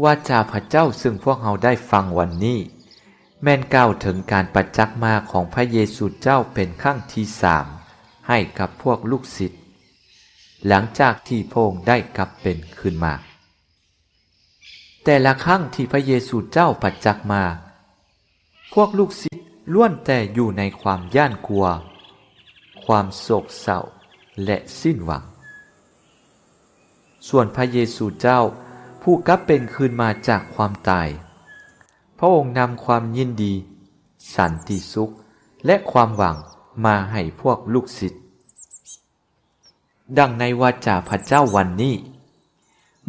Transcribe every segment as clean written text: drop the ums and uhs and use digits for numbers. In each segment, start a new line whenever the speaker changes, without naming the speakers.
วาจาพระเจ้าซึ่งพวกเราได้ฟังวันนี้แม่นกล่าวถึงการประจักษ์มาของพระเยซูเจ้าเป็นครั้งที่3ให้กับพวกลูกศิษย์หลังจากที่พระองค์ได้กลับเป็นขึ้นมาแต่ละครั้งที่พระเยซูเจ้าประจักษ์มาพวกลูกศิษย์ล้วนแต่อยู่ในความย่านกลัวความโศกเศร้าและสิ้นหวังส่วนพระเยซูเจ้าผู้กลับเป็นคืนมาจากความตายพระองค์นำความยินดีสันติสุขและความหวังมาให้พวกลูกศิษย์ดังในวาจาพระเจ้าวันนี้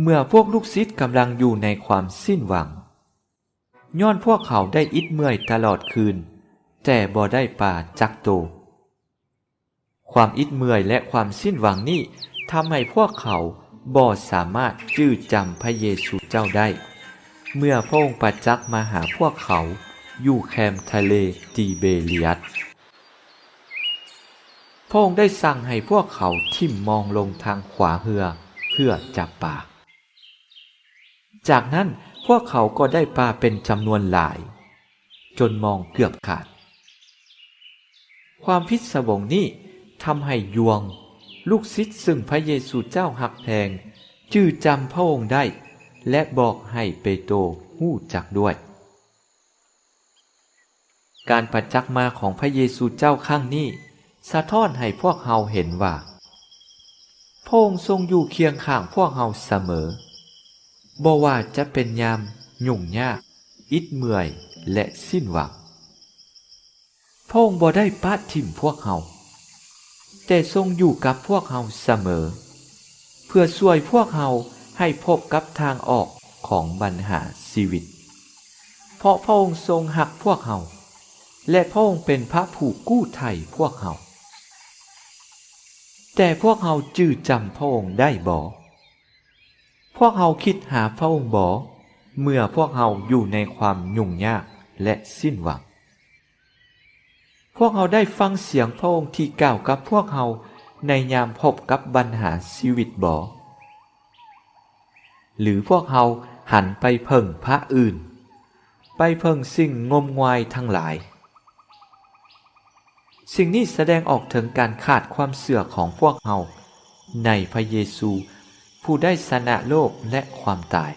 เมื่อพวกลูกศิษย์กำลังอยู่ในความสิ้นหวังย้อนพวกเขาได้อิดเมื่อยตลอดคืนแต่บ่ได้ปลาจักโตความอิดเมื่อยและความสิ้นหวังนี้ทำให้พวกเขาบ่สามารถจื้อจำพระเยซูเจ้าได้เมื่อพระองค์ประจักษ์มาหาพวกเขาอยู่แคมป์ทะเลติเบเรียสพระองค์ได้สั่งให้พวกเขาทิ่มมองลงทางขวาเรือเพื่อจับปลาจากนั้นพวกเขาก็ได้ปลาเป็นจำนวนหลายจนมองเกือบขาดความพิศวงนี้ทำให้ยวงลูกศิษย์ซึ่งพระเยซูเจ้าหักแพงจื้อจำพระองค์ได้และบอกให้เปโตรฮู้จักด้วยการประจักษ์มาของพระเยซูเจ้าครั้งนี้สะท้อนให้พวกเราเห็นว่าพระองค์ทรงอยู่เคียงข้างพวกเราเสมอบ่ว่าจะเป็นยามยุ่งยากอิดเมื่อยและสิ้นหวังพระองค์บ่ได้ปะทิ่มพวกเราแต่ทรงอยู่กับพวกเราเสมอเพื่อช่วยพวกเราให้พบกับทางออกของปัญหาชีวิตเพราะพระองค์ทรงหักพวกเราและพระองค์เป็นพระผู้กู้ไถ่พวกเราแต่พวกเราจื้อจำพระองค์ได้บ่พวกเราคิดหาพระองค์บ่เมื่อพวกเราอยู่ในความยุ่งยากและสิ้นหวังพวกเราได้ฟังเสียงพระองค์ที่กล่าวกับพวกเราในยามพบกับปัญหาชีวิตบ่หรือพวกเราหันไปเพิ่งพระอื่นไปเพิ่งสิ่งงมงายทั้งหลายสิ่งนี้แสดงออกถึงการขาดความเชื่อของพวกเราในพระเยซูผู้ได้ชนะโลกและความตาย